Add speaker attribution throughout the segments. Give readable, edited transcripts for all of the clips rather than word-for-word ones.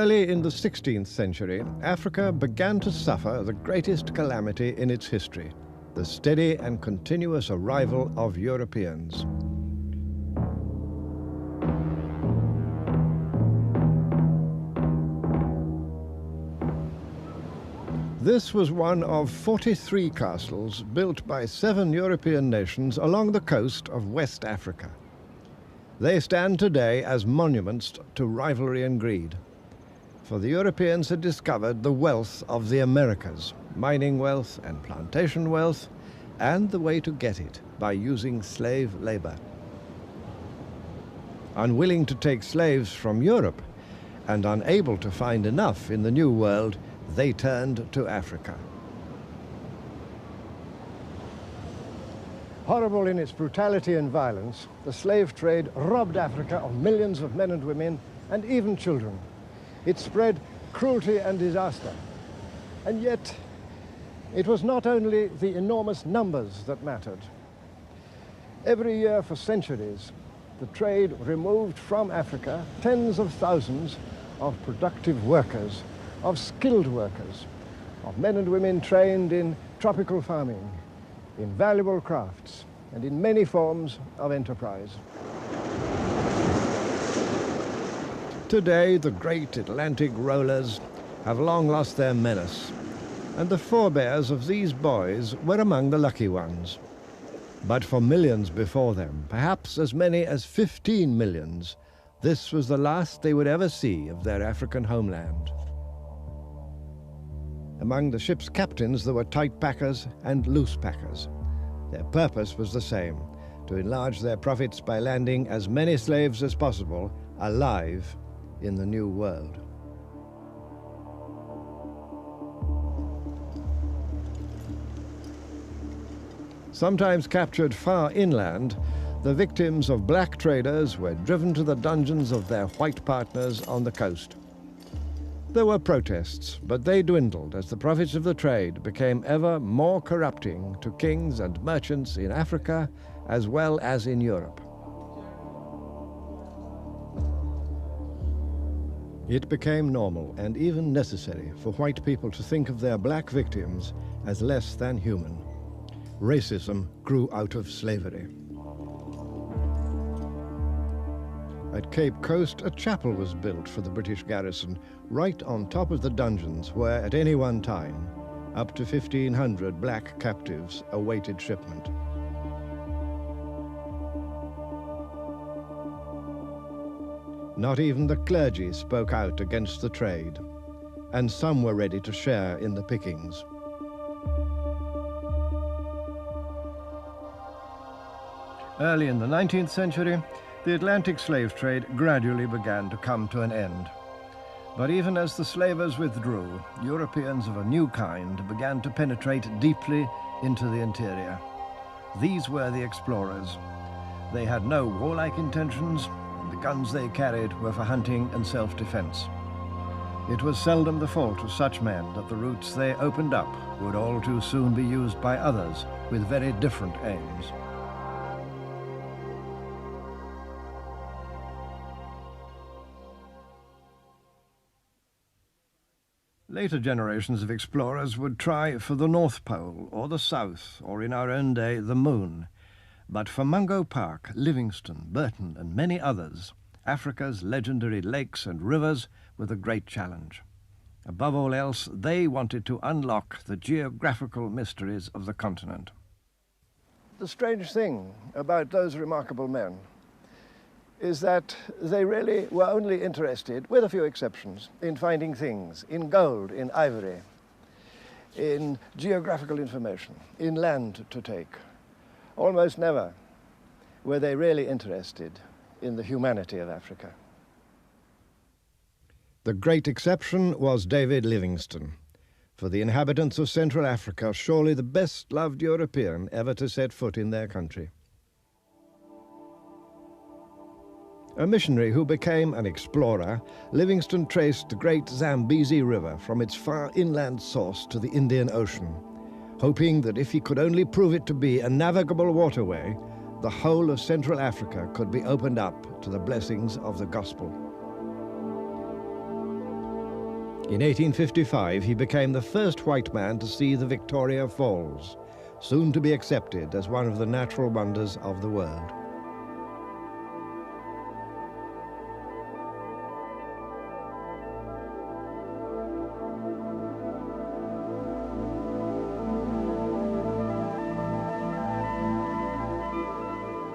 Speaker 1: Early in the 16th century, Africa began to suffer the greatest calamity in its history, the steady and continuous arrival of Europeans. This was one of 43 castles built by 7 European nations along the coast of West Africa. They stand today as monuments to rivalry and greed. For the Europeans had discovered the wealth of the Americas, mining wealth and plantation wealth, and the way to get it by using slave labor. Unwilling to take slaves from Europe and unable to find enough in the New World, they turned to Africa.
Speaker 2: Horrible in its brutality and violence, the slave trade robbed Africa of millions of men and women, and even children. It spread cruelty and disaster. And yet, it was not only the enormous numbers that mattered. Every year for centuries, the trade removed from Africa tens of thousands of productive workers, of skilled workers, of men and women trained in tropical farming, in valuable crafts, and in many forms of enterprise.
Speaker 1: Today, the great Atlantic rollers have long lost their menace, and the forebears of these boys were among the lucky ones. But for millions before them, perhaps as many as 15 millions, this was the last they would ever see of their African homeland. Among the ship's captains, there were tight packers and loose packers. Their purpose was the same, to enlarge their profits by landing as many slaves as possible alive in the New World. Sometimes captured far inland, the victims of black traders were driven to the dungeons of their white partners on the coast. There were protests, but they dwindled as the profits of the trade became ever more corrupting to kings and merchants in Africa as well as in Europe. It became normal and even necessary for white people to think of their black victims as less than human. Racism grew out of slavery. At Cape Coast, a chapel was built for the British garrison right on top of the dungeons where, at any one time, up to 1,500 black captives awaited shipment. Not even the clergy spoke out against the trade, and some were ready to share in the pickings. Early in the 19th century, the Atlantic slave trade gradually began to come to an end. But even as the slavers withdrew, Europeans of a new kind began to penetrate deeply into the interior. These were the explorers. They had no warlike intentions, and the guns they carried were for hunting and self-defense. It was seldom the fault of such men that the routes they opened up would all too soon be used by others with very different aims. Later generations of explorers would try for the North Pole or the South, or in our own day, the Moon. But for Mungo Park, Livingstone, Burton, and many others, Africa's legendary lakes and rivers were the great challenge. Above all else, they wanted to unlock the geographical mysteries of the continent.
Speaker 2: The strange thing about those remarkable men is that they really were only interested, with a few exceptions, in finding things, in gold, in ivory, in geographical information, in land to take. Almost never were they really interested in the humanity of Africa.
Speaker 1: The great exception was David Livingstone. For the inhabitants of Central Africa, surely the best-loved European ever to set foot in their country. A missionary who became an explorer, Livingstone traced the great Zambezi River from its far inland source to the Indian Ocean, hoping that if he could only prove it to be a navigable waterway, the whole of Central Africa could be opened up to the blessings of the gospel. In 1855, he became the first white man to see the Victoria Falls, soon to be accepted as one of the natural wonders of the world.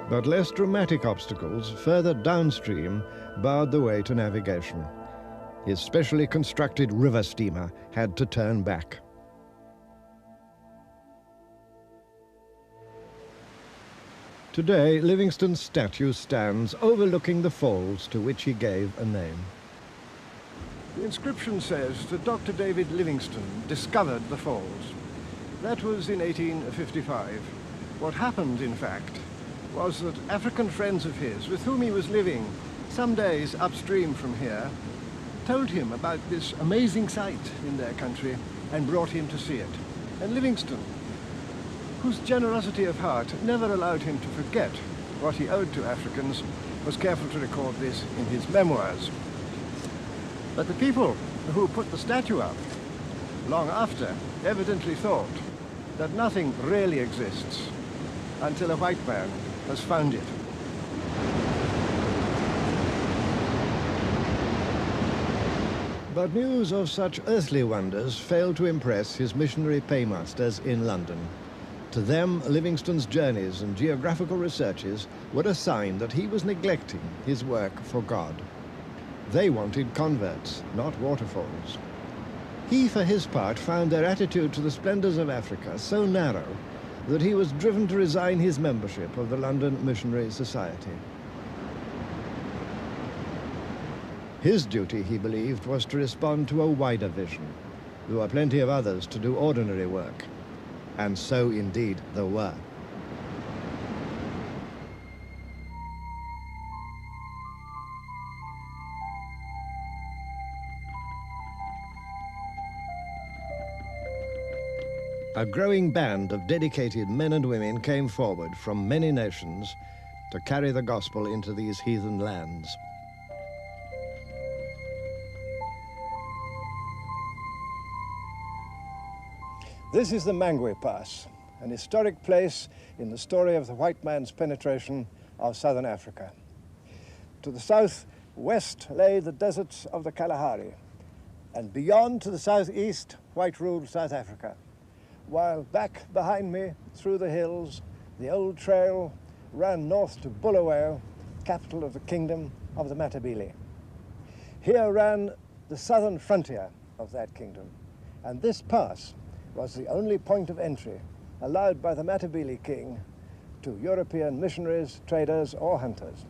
Speaker 1: But less dramatic obstacles further downstream barred the way to navigation. His specially constructed river steamer had to turn back. Today, Livingstone's statue stands overlooking the falls to which he gave a name.
Speaker 2: The inscription says that Dr. David Livingstone discovered the falls. That was in 1855. What happened, in fact, was that African friends of his, with whom he was living some days upstream from here, told him about this amazing sight in their country and brought him to see it. And Livingstone, whose generosity of heart never allowed him to forget what he owed to Africans, was careful to record this in his memoirs. But the people who put the statue up long after evidently thought that nothing really exists until a white man has found it.
Speaker 1: But news of such earthly wonders failed to impress his missionary paymasters in London. To them, Livingstone's journeys and geographical researches were a sign that he was neglecting his work for God. They wanted converts, not waterfalls. He, for his part, found their attitude to the splendors of Africa so narrow that he was driven to resign his membership of the London Missionary Society. His duty, he believed, was to respond to a wider vision. There were plenty of others to do ordinary work, and so indeed there were. A growing band of dedicated men and women came forward from many nations to carry the gospel into these heathen lands.
Speaker 2: This is the Mangwe Pass, an historic place in the story of the white man's penetration of southern Africa. To the southwest lay the deserts of the Kalahari, and beyond to the southeast, white-ruled South Africa. While back behind me, through the hills, the old trail ran north to Bulawayo, capital of the kingdom of the Matabele. Here ran the southern frontier of that kingdom, and this pass was the only point of entry allowed by the Matabele king to European missionaries, traders, or hunters.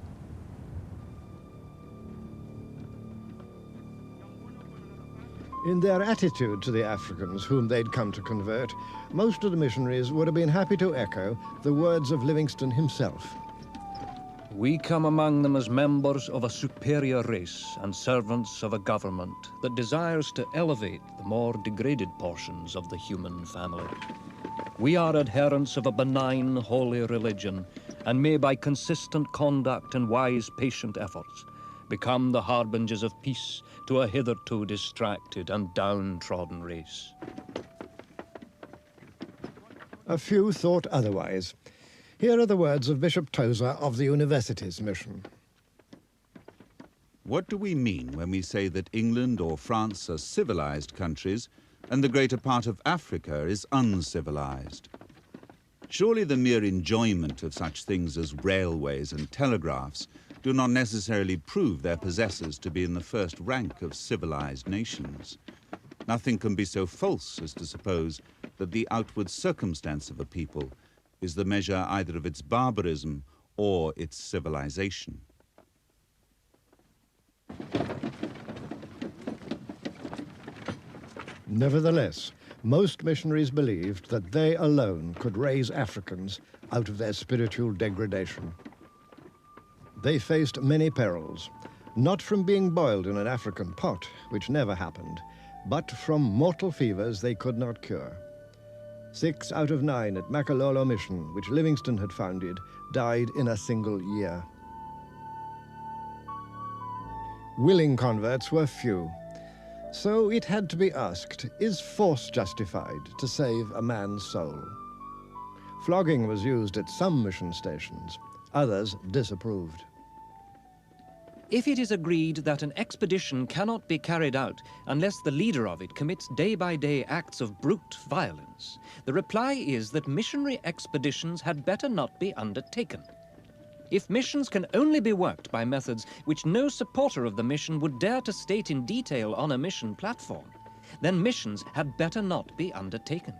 Speaker 1: In their attitude to the Africans whom they'd come to convert, most of the missionaries would have been happy to echo the words of Livingstone himself.
Speaker 3: We come among them as members of a superior race and servants of a government that desires to elevate the more degraded portions of the human family. We are adherents of a benign, holy religion, and may by consistent conduct and wise, patient efforts become the harbingers of peace to a hitherto distracted and downtrodden race.
Speaker 1: A few thought otherwise. Here are the words of Bishop Tozer of the University's mission.
Speaker 4: What do we mean when we say that England or France are civilized countries and the greater part of Africa is uncivilized? Surely the mere enjoyment of such things as railways and telegraphs do not necessarily prove their possessors to be in the first rank of civilized nations. Nothing can be so false as to suppose that the outward circumstance of a people is the measure either of its barbarism or its civilization.
Speaker 1: Nevertheless, most missionaries believed that they alone could raise Africans out of their spiritual degradation. They faced many perils, not from being boiled in an African pot, which never happened, but from mortal fevers they could not cure. 6 out of 9 at Makalolo Mission, which Livingstone had founded, died in a single year. Willing converts were few.
Speaker 2: So it had to be asked, is force justified to save a man's soul? Flogging was used at some mission stations, others disapproved.
Speaker 3: If it is agreed that an expedition cannot be carried out unless the leader of it commits day-by-day acts of brute violence, the reply is that missionary expeditions had better not be undertaken. If missions can only be worked by methods which no supporter of the mission would dare to state in detail on a mission platform, then missions had better not be undertaken.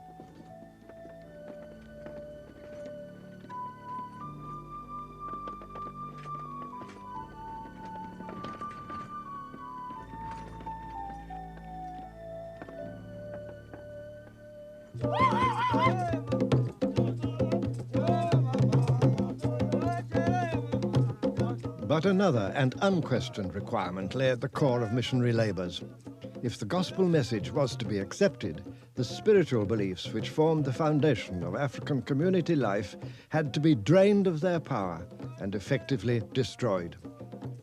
Speaker 2: But another and unquestioned requirement lay at the core of missionary labors. If the gospel message was to be accepted, the spiritual beliefs which formed the foundation of African community life had to be drained of their power and effectively destroyed.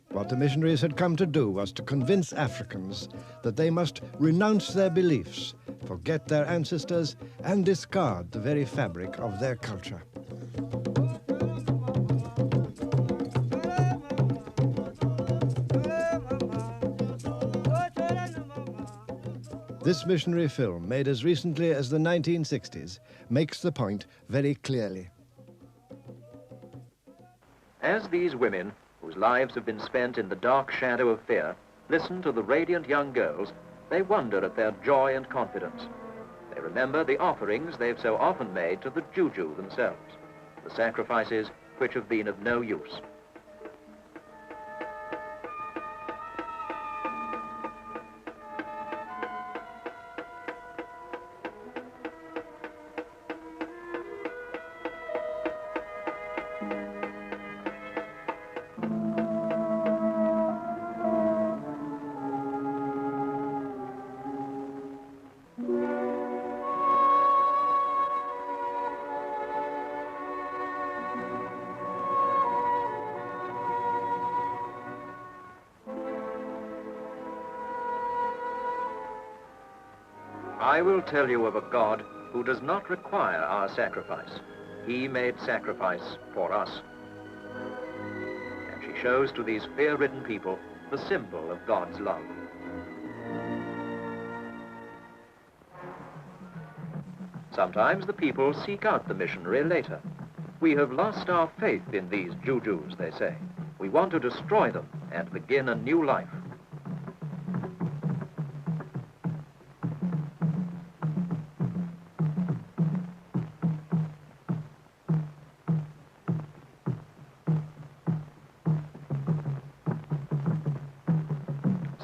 Speaker 2: What the missionaries had come to do was to convince Africans that they must renounce their beliefs, forget their ancestors, and discard the very fabric of their culture. This missionary film, made as recently as the 1960s, makes the point very clearly.
Speaker 5: As these women, whose lives have been spent in the dark shadow of fear, listen to the radiant young girls, they wonder at their joy and confidence. They remember the offerings they've so often made to the juju themselves, the sacrifices which have been of no use. I will tell you of a God who does not require our sacrifice. He made sacrifice for us. And she shows to these fear-ridden people the symbol of God's love. Sometimes the people seek out the missionary later. We have lost our faith in these jujus, they say. We want to destroy them and begin a new life.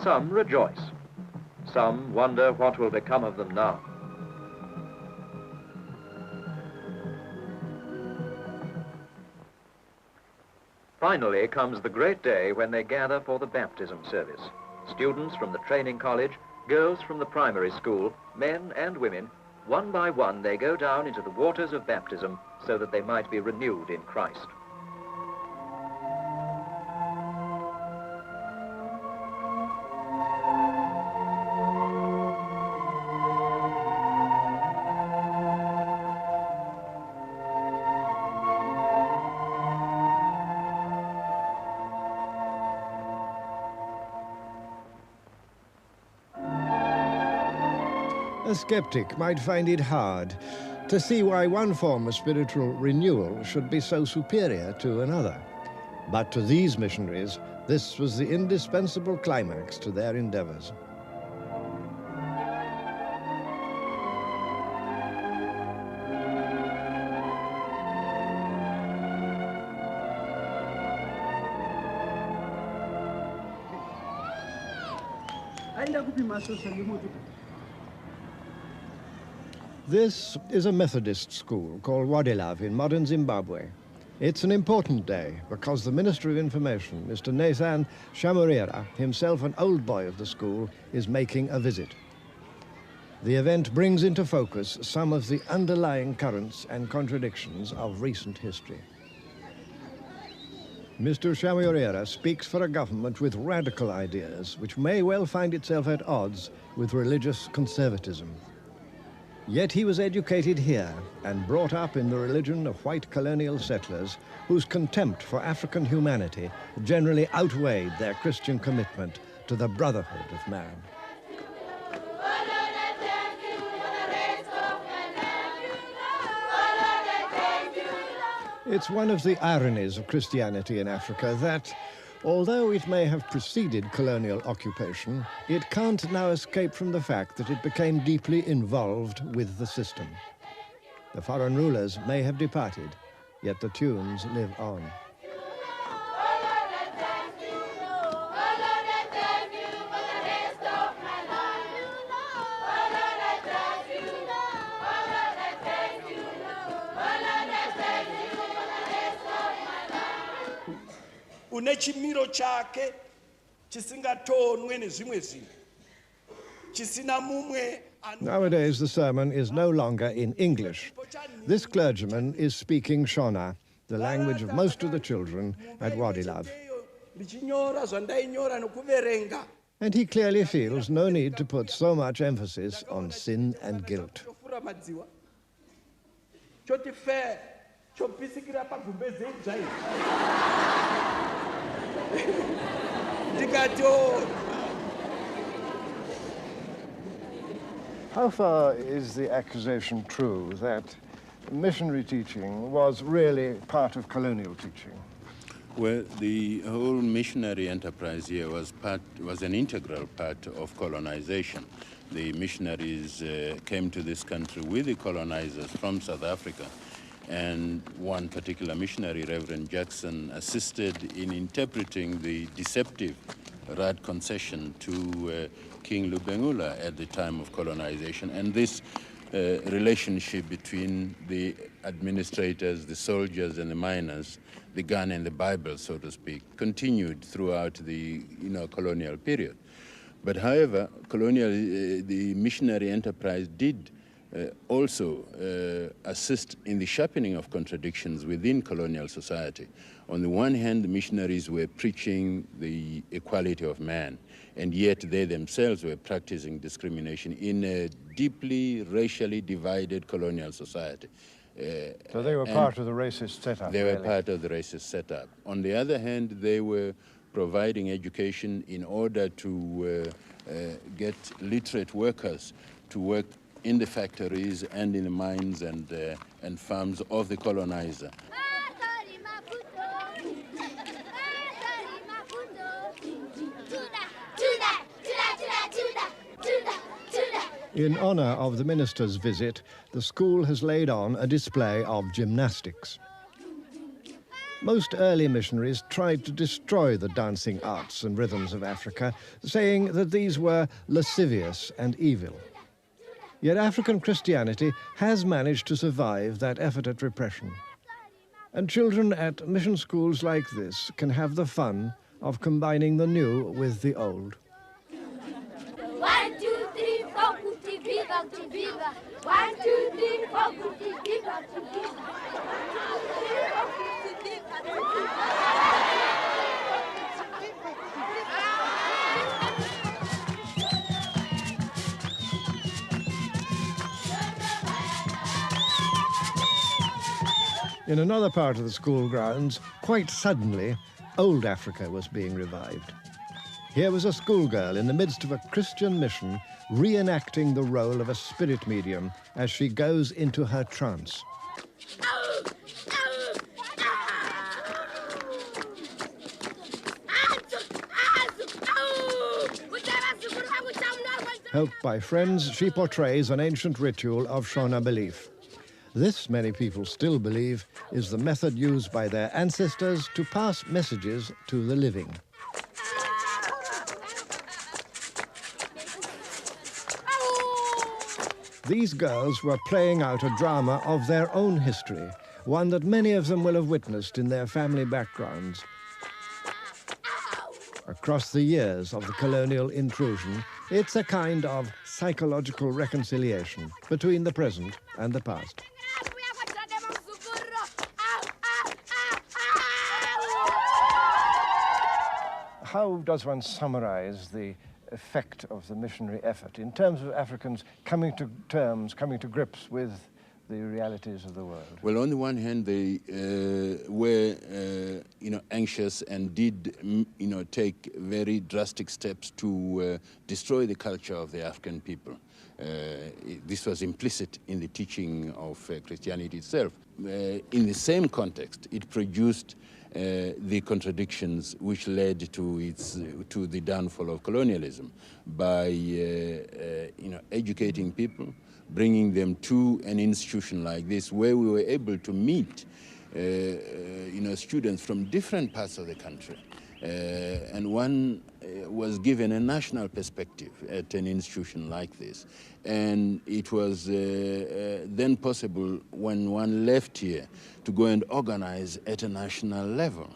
Speaker 5: Some rejoice. Some wonder what will become of them now. Finally comes the great day when they gather for the baptism service. Students from the training college, girls from the primary school, men and women, one by one they go down into the waters of baptism so that they might be renewed in Christ.
Speaker 2: A skeptic might find it hard to see why one form of spiritual renewal should be so superior to another. But to these missionaries, this was the indispensable climax to their endeavors. This is a Methodist school called Wadilav in modern Zimbabwe. It's an important day because the Minister of Information, Mr. Nathan Shamurira, himself an old boy of the school, is making a visit. The event brings into focus some of the underlying currents and contradictions of recent history.
Speaker 1: Mr. Chamuirera speaks for a government with radical ideas, which may well find itself at odds with religious conservatism. Yet he was educated here and brought up in the religion of white colonial settlers whose contempt for African humanity generally outweighed their Christian commitment to the brotherhood of man. It's one of the ironies of Christianity in Africa that, although it may have preceded colonial occupation, it can't now escape from the fact that it became deeply involved with the system. The foreign rulers may have departed, yet the tunes live on.
Speaker 6: Unechimiro chake chisingatonwe nezvimwe zvinhu chisina mumwe.
Speaker 1: Nowadays, the sermon is no longer in English. This clergyman is speaking Shona, the language of most of the children at Wadilav. And he clearly feels no need to put so much emphasis on sin and guilt.
Speaker 2: How far is the accusation true that missionary teaching was really part of colonial teaching?
Speaker 7: Well, the whole missionary enterprise here was an integral part of colonization. The missionaries came to this country with the colonizers from South Africa, and one particular missionary, Reverend Jackson, assisted in interpreting the deceptive Rad concession to King Lubengula at the time of colonization. And this relationship between the administrators, the soldiers and the miners, the gun and the Bible, so to speak, continued throughout the colonial period. But however, the missionary enterprise did also assist in the sharpening of contradictions within colonial society. On the one hand, the missionaries were preaching the equality of man, and yet they themselves were practicing discrimination in a deeply racially divided colonial society.
Speaker 2: So they were part of the racist setup.
Speaker 7: They were part of the racist setup. On the other hand, they were providing education in order to get literate workers to work in the factories and in the mines and farms of the colonizer.
Speaker 1: In honor of the minister's visit, the school has laid on a display of gymnastics. Most early missionaries tried to destroy the dancing arts and rhythms of Africa, saying that these were lascivious and evil. Yet African Christianity has managed to survive that effort at repression. And children at mission schools like this can have the fun of combining the new with the old.
Speaker 8: 1, 2, 3, 4, kuti viva, kuti viva. 1, 2, 3, 4, kuti viva, kuti viva.
Speaker 1: In another part of the school grounds, quite suddenly, old Africa was being revived. Here was a schoolgirl in the midst of a Christian mission reenacting the role of a spirit medium as she goes into her trance. Helped by friends, she portrays an ancient ritual of Shona belief. This, many people still believe, is the method used by their ancestors to pass messages to the living. These girls were playing out a drama of their own history, one that many of them will have witnessed in their family backgrounds. Across the years of the colonial intrusion, it's a kind of psychological reconciliation between the present and the past.
Speaker 2: how does one summarize the effect of the missionary effort in terms of Africans coming to terms, coming to grips with the realities of the world?
Speaker 7: Well, on the one hand, they were, anxious and did, take very drastic steps to destroy the culture of the African people. This was implicit in the teaching of Christianity itself. In the same context, it produced the contradictions which led to the downfall of colonialism by educating people, bringing them to an institution like this where we were able to meet students from different parts of the country. And one was given a national perspective at an institution like this. And it was then possible when one left here to go and organize at a national level.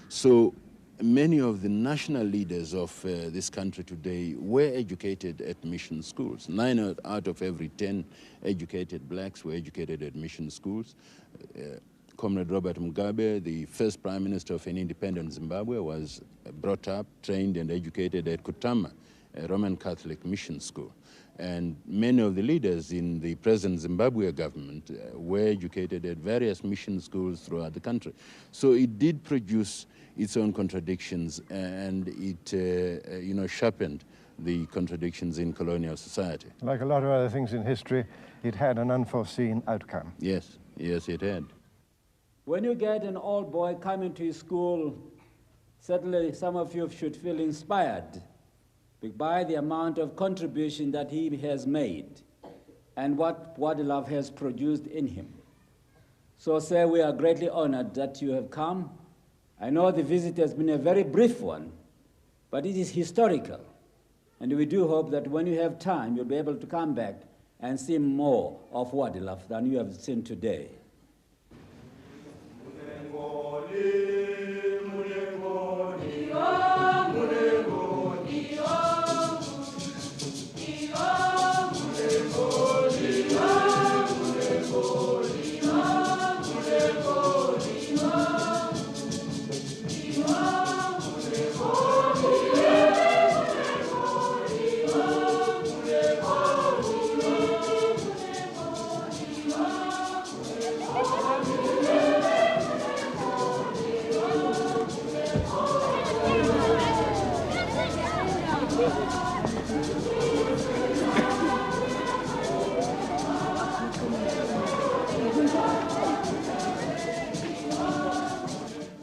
Speaker 7: So many of the national leaders of this country today were educated at mission schools. 9 out of every 10 educated blacks were educated at mission schools. Comrade Robert Mugabe, the first prime minister of an independent Zimbabwe, was brought up, trained and educated at Kutama, a Roman Catholic mission school. And many of the leaders in the present Zimbabwe government were educated at various mission schools throughout the country. So it did produce its own contradictions, and it sharpened the contradictions in colonial society.
Speaker 2: Like a lot of other things in history, it had an unforeseen outcome.
Speaker 7: Yes, yes, it had.
Speaker 9: When you get an old boy coming to school, certainly some of you should feel inspired by the amount of contribution that he has made and what love has produced in him. So, sir, we are greatly honored that you have come. I know the visit has been a very brief one, but it is historical. And we do hope that when you have time, you'll be able to come back and see more of Wadilav than you have seen today.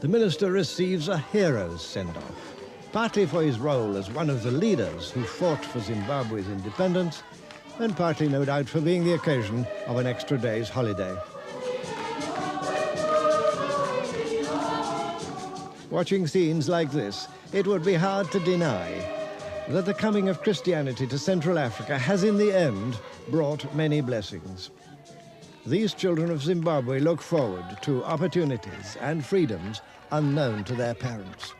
Speaker 1: The minister receives a hero's send-off, partly for his role as one of the leaders who fought for Zimbabwe's independence, and partly, no doubt, for being the occasion of an extra day's holiday. Watching scenes like this, it would be hard to deny that the coming of Christianity to Central Africa has in the end brought many blessings. These children of Zimbabwe look forward to opportunities and freedoms unknown to their parents.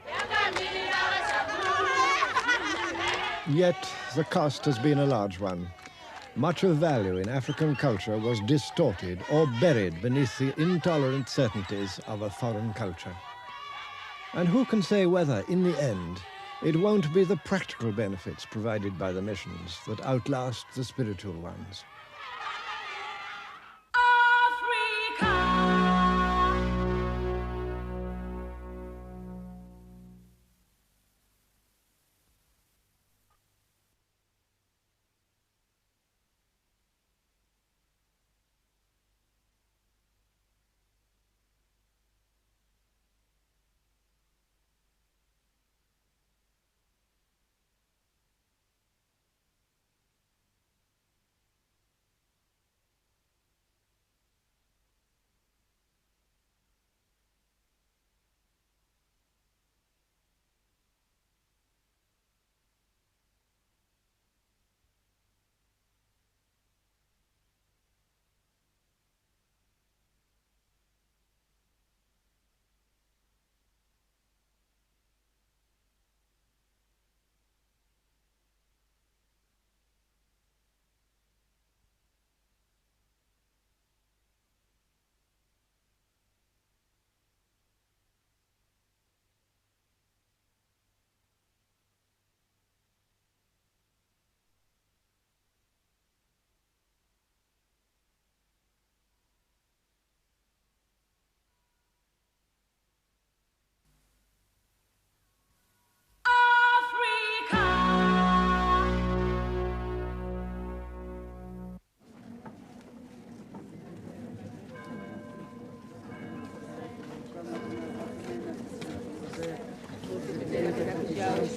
Speaker 1: Yet the cost has been a large one. Much of value in African culture was distorted or buried beneath the intolerant certainties of a foreign culture. And who can say whether, in the end, it won't be the practical benefits provided by the missions that outlast the spiritual ones?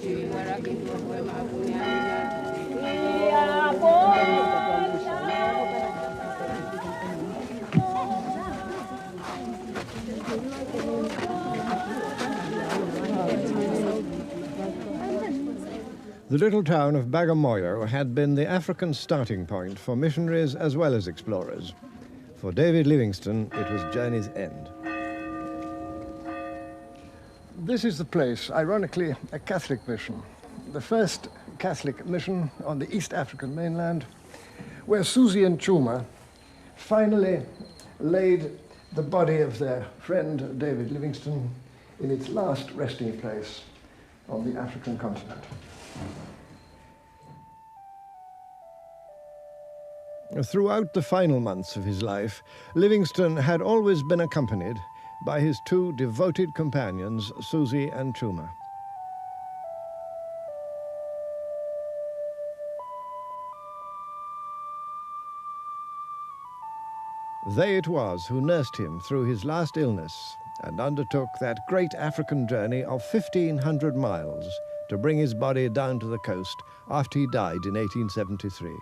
Speaker 1: The little town of Bagamoyo had been the African starting point for missionaries as well as explorers. For David Livingstone, it was journey's end.
Speaker 2: This is the place, ironically, a Catholic mission. The first Catholic mission on the East African mainland, where Susie and Chuma finally laid the body of their friend David Livingstone in its last resting place on the African continent.
Speaker 1: Throughout the final months of his life, Livingstone had always been accompanied by his two devoted companions, Susie and Chuma. They it was who nursed him through his last illness and undertook that great African journey of 1,500 miles to bring his body down to the coast after he died in 1873.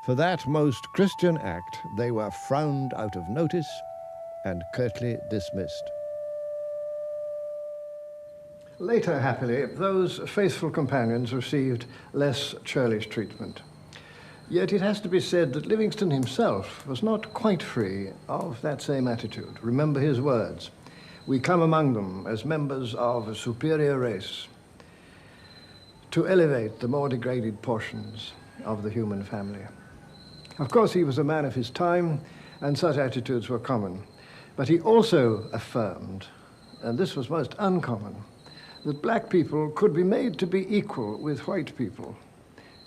Speaker 1: For that most Christian act, they were frowned out of notice and curtly dismissed.
Speaker 2: Later, happily, those faithful companions received less churlish treatment. Yet it has to be said that Livingstone himself was not quite free of that same attitude. Remember his words: "We come among them as members of a superior race to elevate the more degraded portions of the human family." Of course, he was a man of his time, and such attitudes were common. But he also affirmed, and this was most uncommon, that black people could be made to be equal with white people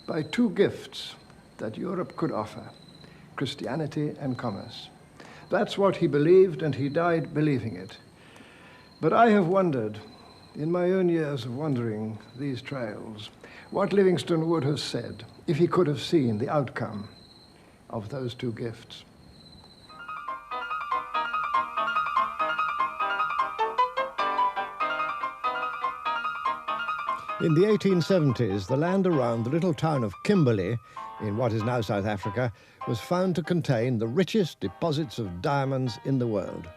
Speaker 2: by two gifts that Europe could offer: Christianity and commerce. That's what he believed, and he died believing it. But I have wondered, in my own years of wandering these trails, what Livingstone would have said if he could have seen the outcome of those two gifts.
Speaker 1: In the 1870s, the land around the little town of Kimberley, in what is now South Africa, was found to contain the richest deposits of diamonds in the world.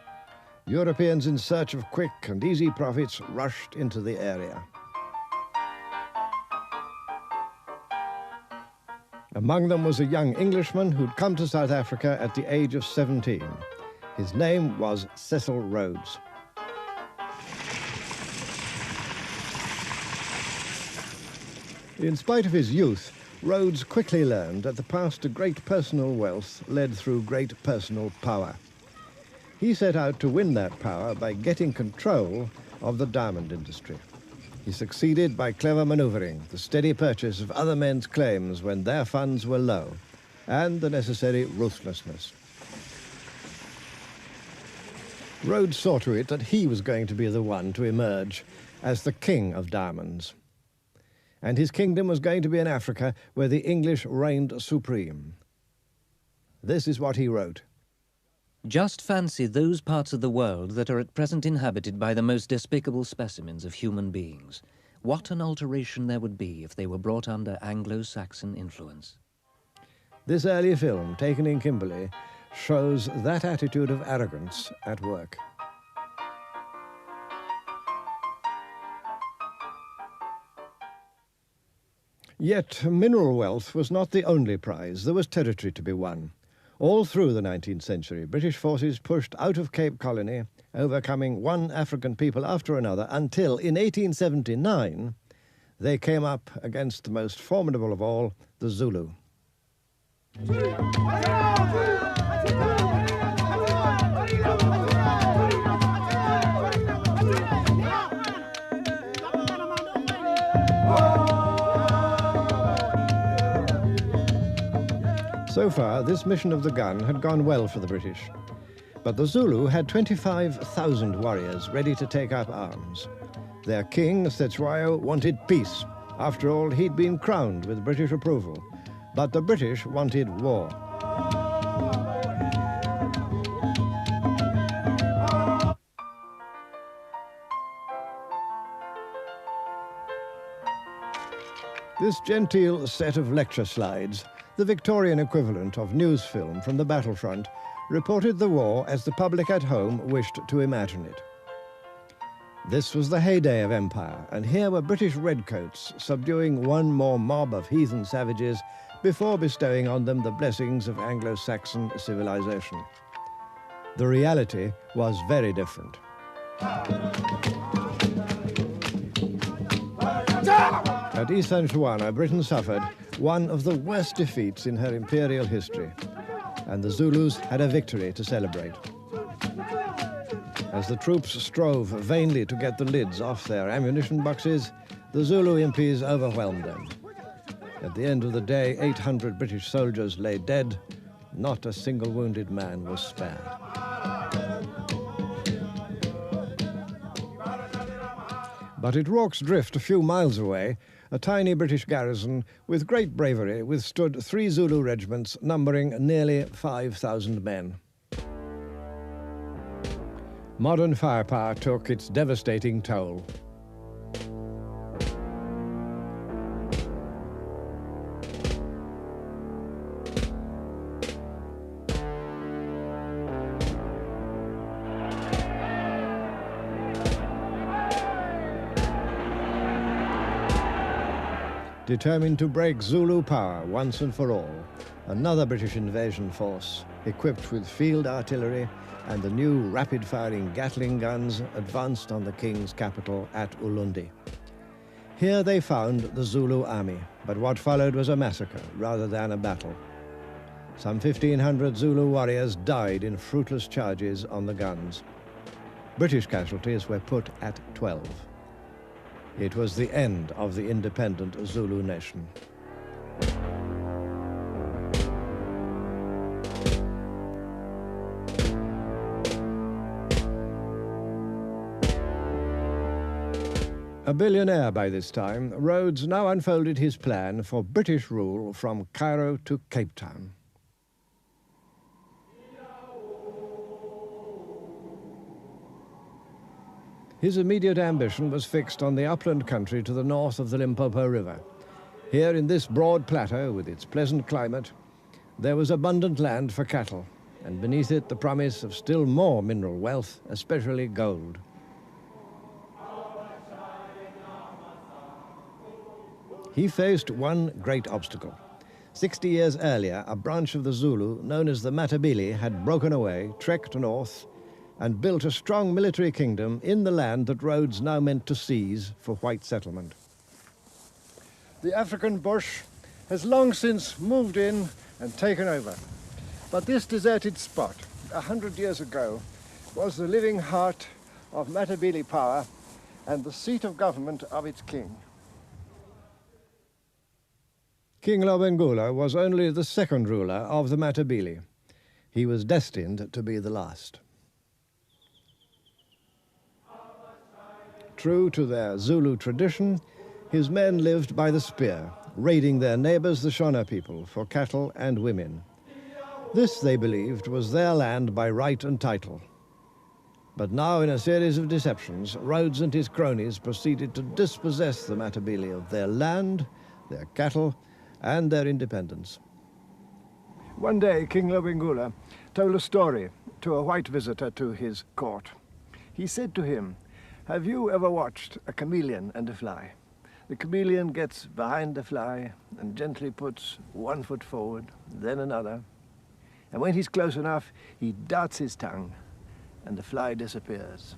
Speaker 1: Europeans in search of quick and easy profits rushed into the area. Among them was a young Englishman who'd come to South Africa at the age of 17. His name was Cecil Rhodes. In spite of his youth, Rhodes quickly learned that the path to great personal wealth led through great personal power. He set out to win that power by getting control of the diamond industry. He succeeded by clever maneuvering, the steady purchase of other men's claims when their funds were low, and the necessary ruthlessness. Rhodes saw to it that he was going to be the one to emerge as the king of diamonds. And his kingdom was going to be in Africa, where the English reigned supreme. This is what he wrote.
Speaker 10: Just fancy those parts of the world that are at present inhabited by the most despicable specimens of human beings. What an alteration there would be if they were brought under Anglo-Saxon influence.
Speaker 1: This early film, taken in Kimberley, shows that attitude of arrogance at work. Yet mineral wealth was not the only prize. There was territory to be won. All through the 19th century, British forces pushed out of Cape Colony, overcoming one African people after another, until in 1879 they came up against the most formidable of all, the Zulu. So far, this mission of the gun had gone well for the British. But the Zulu had 25,000 warriors ready to take up arms. Their king, Cetshwayo, wanted peace. After all, he'd been crowned with British approval. But the British wanted war. This genteel set of lecture slides, the Victorian equivalent of news film from the battlefront, reported the war as the public at home wished to imagine it. This was the heyday of empire, and here were British redcoats subduing one more mob of heathen savages before bestowing on them the blessings of Anglo-Saxon civilization. The reality was very different. At San Juana, Britain suffered one of the worst defeats in her imperial history, and the Zulus had a victory to celebrate. As the troops strove vainly to get the lids off their ammunition boxes, the Zulu impis overwhelmed them. At the end of the day, 800 British soldiers lay dead. Not a single wounded man was spared. But at Rorke's Drift, a few miles away, a tiny British garrison with great bravery withstood 3 Zulu regiments numbering nearly 5,000 men. Modern firepower took its devastating toll. Determined to break Zulu power once and for all, another British invasion force, equipped with field artillery and the new rapid-firing Gatling guns, advanced on the king's capital at Ulundi. Here they found the Zulu army, but what followed was a massacre rather than a battle. Some 1,500 Zulu warriors died in fruitless charges on the guns. British casualties were put at 12. It was the end of the independent Zulu nation. A billionaire by this time, Rhodes now unfolded his plan for British rule from Cairo to Cape Town. His immediate ambition was fixed on the upland country to the north of the Limpopo River. Here in this broad plateau, with its pleasant climate, there was abundant land for cattle, and beneath it the promise of still more mineral wealth, especially gold. He faced one great obstacle. 60 years earlier, a branch of the Zulu known as the Matabele had broken away, trekked north, and built a strong military kingdom in the land that Rhodes now meant to seize for white settlement.
Speaker 2: The African bush has long since moved in and taken over. But this deserted spot, 100 years ago, was the living heart of Matabele power and the seat of government of its king.
Speaker 1: King Lobengula was only the second ruler of the Matabele. He was destined to be the last. True to their Zulu tradition, his men lived by the spear, raiding their neighbors, the Shona people, for cattle and women. This, they believed, was their land by right and title. But now, in a series of deceptions, Rhodes and his cronies proceeded to dispossess the Matabele of their land, their cattle, and their independence.
Speaker 2: One day, King Lobengula told a story to a white visitor to his court. He said to him, "Have you ever watched a chameleon and a fly? The chameleon gets behind the fly and gently puts one foot forward, then another. And when he's close enough, he darts his tongue, and the fly disappears.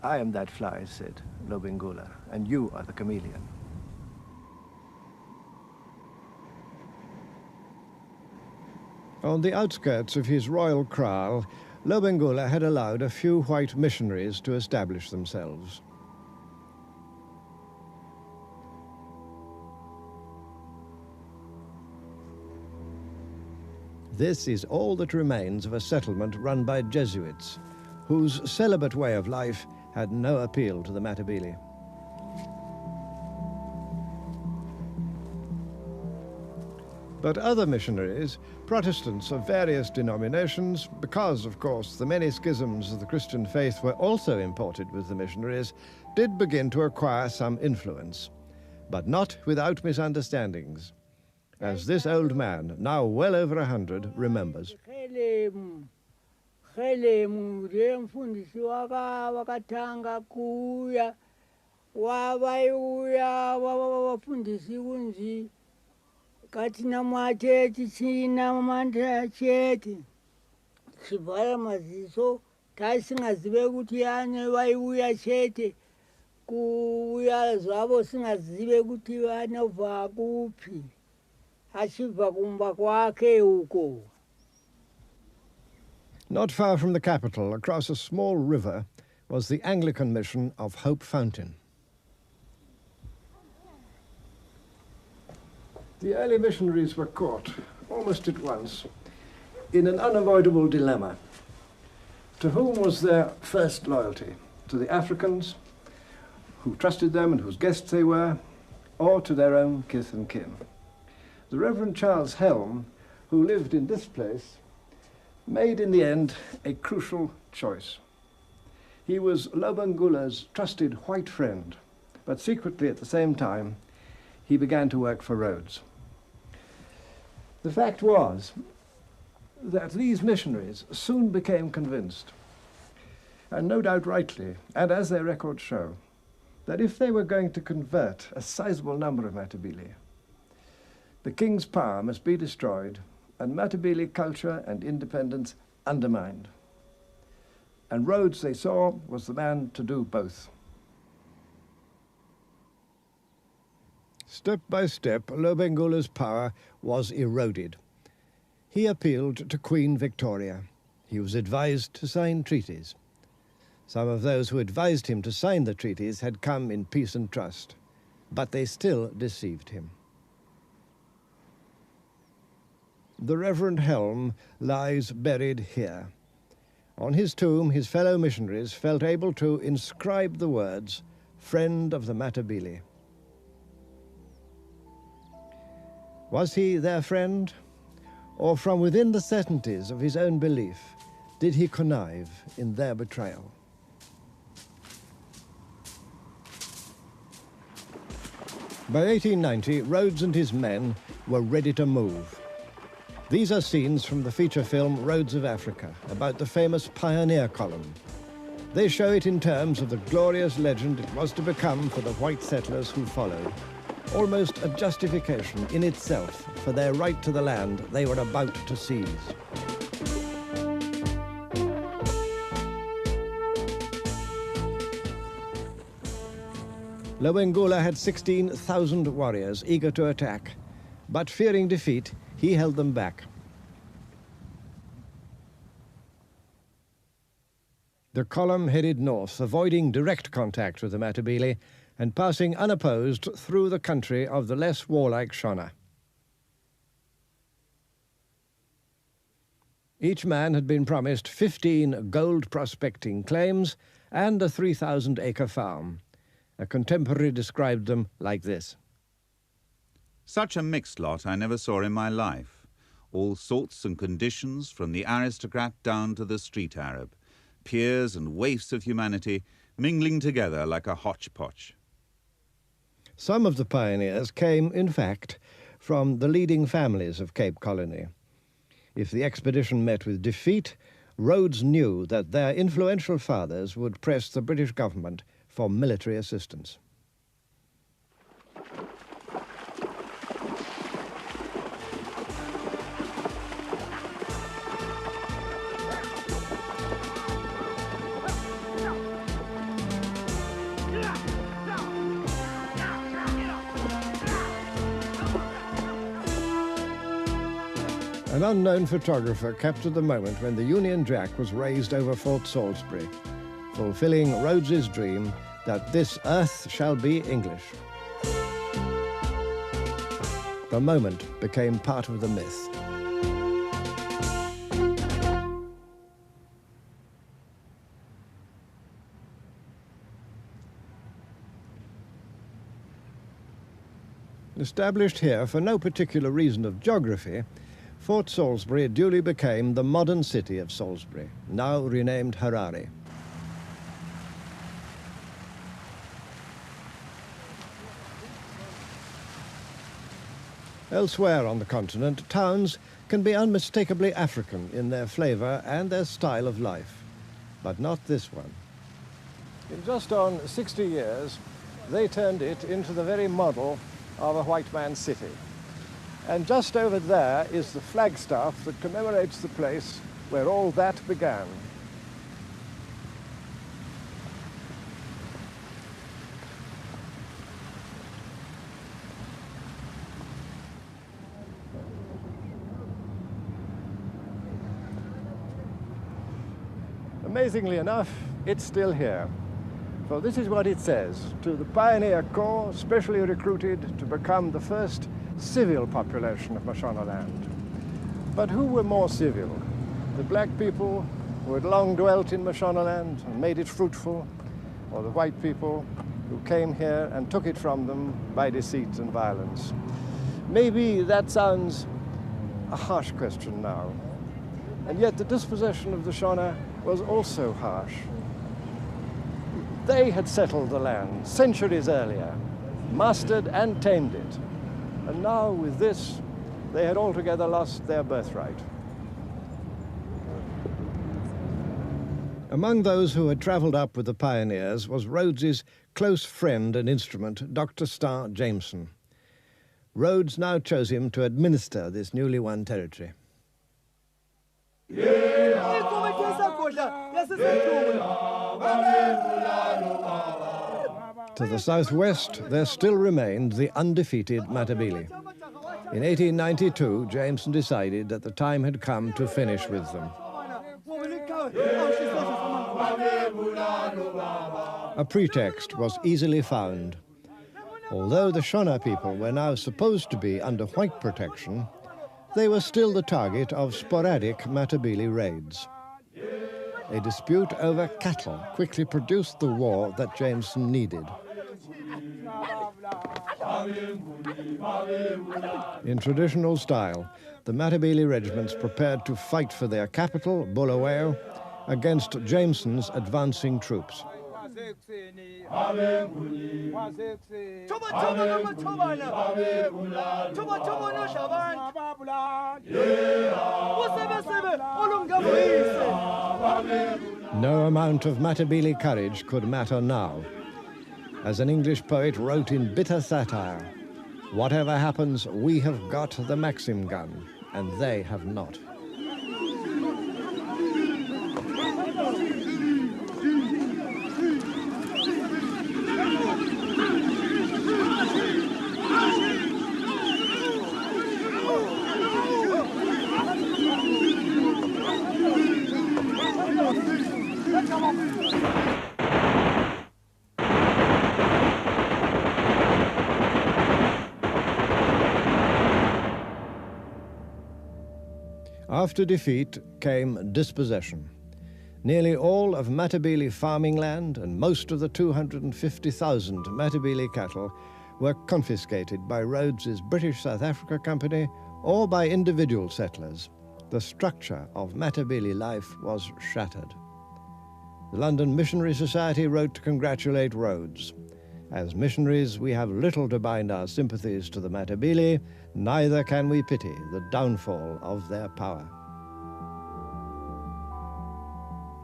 Speaker 2: I am that fly," said Lobengula, "and you are the chameleon."
Speaker 1: On the outskirts of his royal kraal, Lobengula had allowed a few white missionaries to establish themselves. This is all that remains of a settlement run by Jesuits, whose celibate way of life had no appeal to the Matabele. But other missionaries, Protestants of various denominations, because, of course, the many schisms of the Christian faith were also imported with the missionaries, did begin to acquire some influence. but not without misunderstandings, as this old man, now well over 100, remembers.
Speaker 11: Katina mwateti china mamanda cheti chibhala maziso taisingazive kuti yani vaiuya chete kuuya zvavo singazive kuti vanobva kupi achibva kumba kwake uko.
Speaker 1: Not far from the capital, across a small river, was the Anglican mission of Hope Fountain. The early missionaries were caught, almost at once, in an unavoidable dilemma. To whom was their first loyalty? To the Africans, who trusted them and whose guests they were, or to their own kith and kin? The Reverend Charles Helm, who lived in this place, made in the end a crucial choice. He was Lobengula's trusted white friend, but secretly at the same time, he began to work for Rhodes. The fact was that these missionaries soon became convinced, and no doubt rightly, and as their records show, that if they were going to convert a sizable number of Matabele, the king's power must be destroyed and Matabele culture and independence undermined. And Rhodes, they saw, was the man to do both. Step by step, Lobengula's power was eroded. He appealed to Queen Victoria. He was advised to sign treaties. Some of those who advised him to sign the treaties had come in peace and trust, but they still deceived him. The Reverend Helm lies buried here. On his tomb, his fellow missionaries felt able to inscribe the words, "Friend of the Matabele." Was he their friend? Or from within the certainties of his own belief, did he connive in their betrayal? By 1890, Rhodes and his men were ready to move. These are scenes from the feature film Roads of Africa, about the famous pioneer column. They show it in terms of the glorious legend it was to become for the white settlers who followed. Almost a justification in itself for their right to the land they were about to seize. Lobengula had 16,000 warriors eager to attack, but fearing defeat, he held them back. The column headed north, avoiding direct contact with the Matabele and passing unopposed through the country of the less warlike Shona. Each man had been promised 15 gold prospecting claims and a 3,000-acre farm. A contemporary described them like this.
Speaker 4: Such a mixed lot I never saw in my life. All sorts and conditions, from the aristocrat down to the street Arab. Peers and waifs of humanity mingling together like a hodgepodge.
Speaker 1: Some of the pioneers came, in fact, from the leading families of Cape Colony. If the expedition met with defeat, Rhodes knew that their influential fathers would press the British government for military assistance. An unknown photographer captured the moment when the Union Jack was raised over Fort Salisbury, fulfilling Rhodes's dream that this earth shall be English. The moment became part of the myth. Established here for no particular reason of geography, Fort Salisbury duly became the modern city of Salisbury, now renamed Harare. Elsewhere on the continent, towns can be unmistakably African in their flavour and their style of life, but not this one. In just on 60 years, they turned it into the very model of a white man's city. And just over there is the flagstaff that commemorates the place where all that began. Amazingly enough, it's still here. For this is what it says: to the Pioneer Corps, specially recruited to become the first civil population of Mashonaland. But who were more civil? The black people who had long dwelt in Mashonaland and made it fruitful, or the white people who came here and took it from them by deceit and violence? Maybe that sounds a harsh question now. And yet the dispossession of the Shona was also harsh. They had settled the land centuries earlier, mastered and tamed it. And now with this, they had altogether lost their birthright. Among those who had travelled up with the pioneers was Rhodes's close friend and instrument, Dr. Starr Jameson. Rhodes now chose him to administer this newly won territory. To the southwest, there still remained the undefeated Matabele. In 1892, Jameson decided that the time had come to finish with them. A pretext was easily found. Although the Shona people were now supposed to be under white protection, they were still the target of sporadic Matabele raids. A dispute over cattle quickly produced the war that Jameson needed. In traditional style, the Matabele regiments prepared to fight for their capital, Bulawayo, against Jameson's advancing troops. No amount of Matabele courage could matter now. As an English poet wrote in bitter satire, "Whatever happens, we have got the Maxim gun, and they have not." After defeat came dispossession. Nearly all of Matabele farming land and most of the 250,000 Matabele cattle were confiscated by Rhodes's British South Africa Company or by individual settlers. The structure of Matabele life was shattered. The London Missionary Society wrote to congratulate Rhodes. As missionaries, we have little to bind our sympathies to the Matabele, neither can we pity the downfall of their power.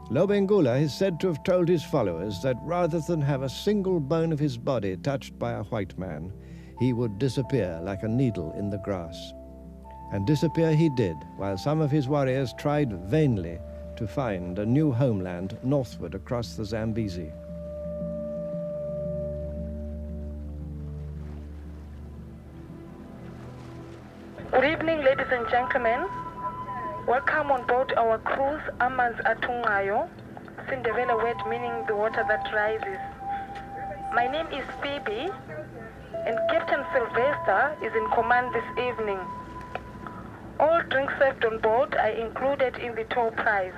Speaker 1: Lobengula is said to have told his followers that rather than have a single bone of his body touched by a white man, he would disappear like a needle in the grass. And disappear he did, while some of his warriors tried vainly to find a new homeland northward across the Zambezi.
Speaker 12: Good evening, ladies and gentlemen. Welcome on board our cruise, Amanzi Atungayo, Cinderella word meaning the water that rises. My name is Phoebe, and Captain Sylvester is in command this evening. All drinks served on board are included in the toll price.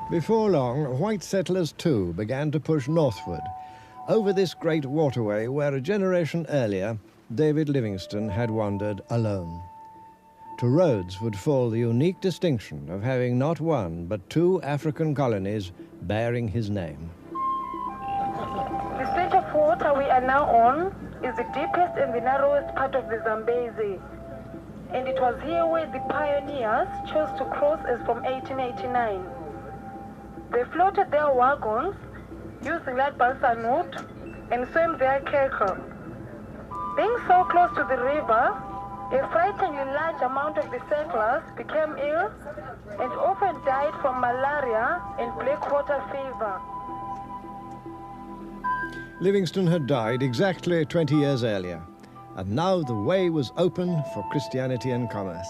Speaker 1: Before long, white settlers too began to push northward, over this great waterway where a generation earlier, David Livingstone had wandered alone. To Rhodes would fall the unique distinction of having not one but two African colonies bearing his name.
Speaker 12: The stretch of water we are now on is the deepest and the narrowest part of the Zambezi, and it was here where the pioneers chose to cross as from 1889. They floated their wagons using that balsa wood and swam their kerker. Being so close to the river, a frighteningly large amount of the settlers became ill and often died from malaria and blackwater fever.
Speaker 2: Livingstone had died exactly 20 years earlier, and now the way was open for Christianity and commerce.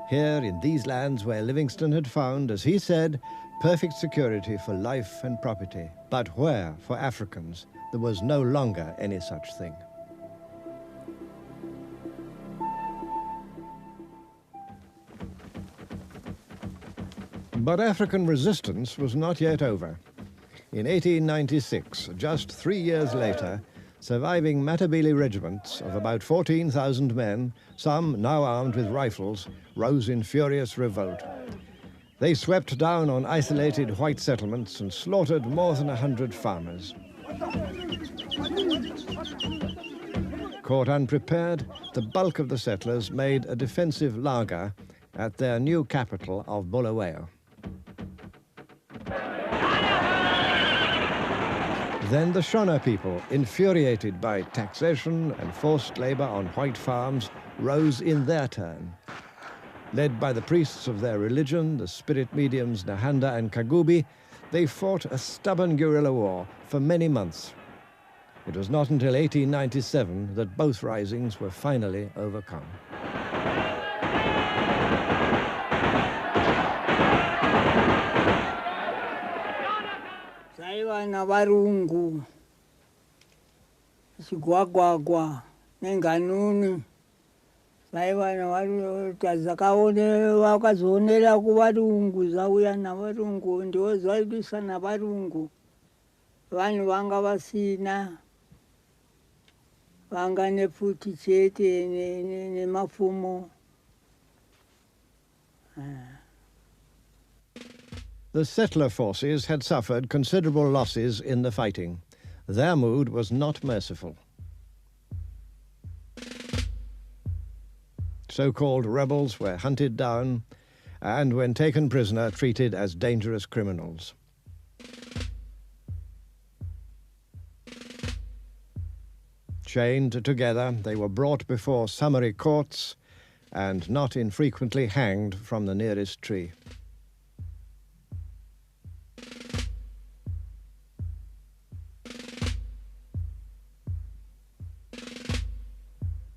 Speaker 2: Here in these lands where Livingstone had found, as he said, perfect security for life and property, but where, for Africans, there was no longer any such thing. But African resistance was not yet over. In 1896, just 3 years later, surviving Matabele regiments of about 14,000 men, some now armed with rifles, rose in furious revolt. They swept down on isolated white settlements and slaughtered more than 100 farmers. Caught unprepared, the bulk of the settlers made a defensive laager at their new capital of Bulawayo. Then the Shona people, infuriated by taxation and forced labor on white farms, rose in their turn. Led by the priests of their religion, the spirit mediums Nahanda and Kagubi, they fought a stubborn guerrilla war for many months. It was not until 1897 that both risings were finally overcome.
Speaker 11: Na varungu chigwagwagwa nenganuni vaiva vakazoonera kuvarungu zvauya navarungu ndivo zvaidisa navarungu vanhu vanga vasina vanga nepfuti chete nemapfumo.
Speaker 2: The settler forces had suffered considerable losses in the fighting. Their mood was not merciful. So-called rebels were hunted down and, when taken prisoner, treated as dangerous criminals. Chained together, they were brought before summary courts and not infrequently hanged from the nearest tree.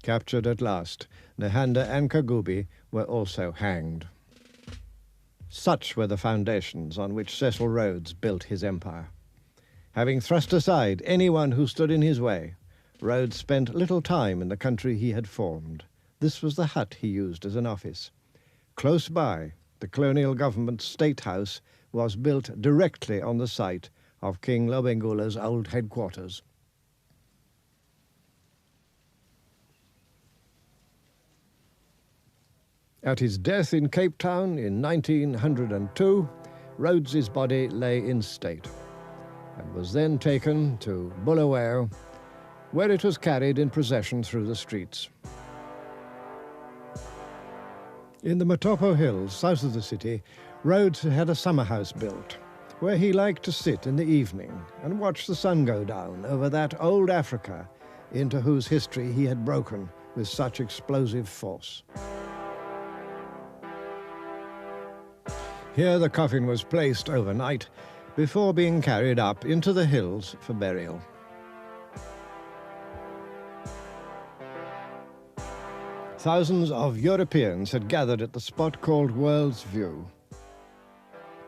Speaker 2: Captured at last, Nahanda and Kagubi were also hanged. Such were the foundations on which Cecil Rhodes built his empire. Having thrust aside anyone who stood in his way, Rhodes spent little time in the country he had formed. This was the hut he used as an office. Close by, the colonial government State House was built directly on the site of King Lobengula's old headquarters. At his death in Cape Town in 1902, Rhodes's body lay in state and was then taken to Bulawayo, where it was carried in procession through the streets. In the Matopo Hills, south of the city, Rhodes had a summer house built, where he liked to sit in the evening and watch the sun go down over that old Africa into whose history he had broken with such explosive force. Here the coffin was placed overnight before being carried up into the hills for burial. Thousands of Europeans had gathered at the spot called World's View.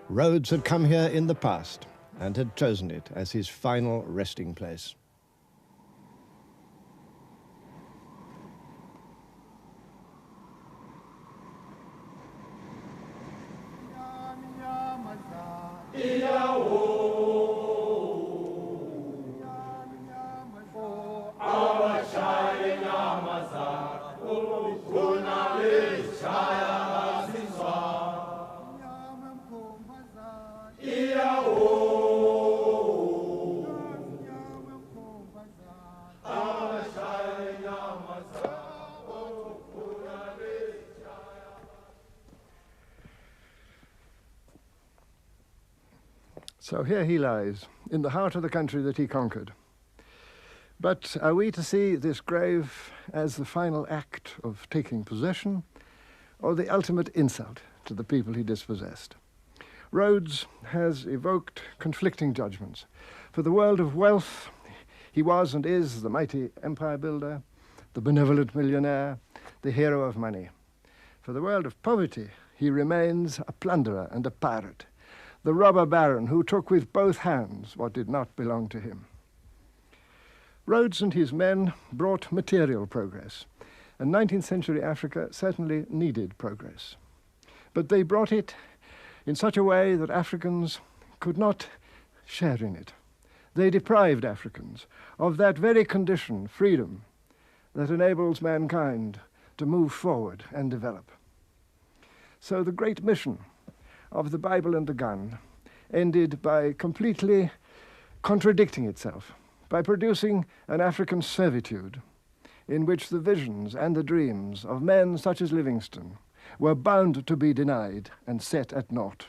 Speaker 2: Rhodes had come here in the past and had chosen it as his final resting place. So here he lies, in the heart of the country that he conquered. But are we to see this grave as the final act of taking possession, or the ultimate insult to the people he dispossessed? Rhodes has evoked conflicting judgments. For the world of wealth, he was and is the mighty empire builder, the benevolent millionaire, the hero of money. For the world of poverty, he remains a plunderer and a pirate, the robber baron who took with both hands what did not belong to him. Rhodes and his men brought material progress, and 19th century Africa certainly needed progress. But they brought it in such a way that Africans could not share in it. They deprived Africans of that very condition, freedom, that enables mankind to move forward and develop. So the great mission of the Bible and the gun ended by completely contradicting itself, by producing an African servitude in which the visions and the dreams of men such as Livingstone were bound to be denied and set at naught.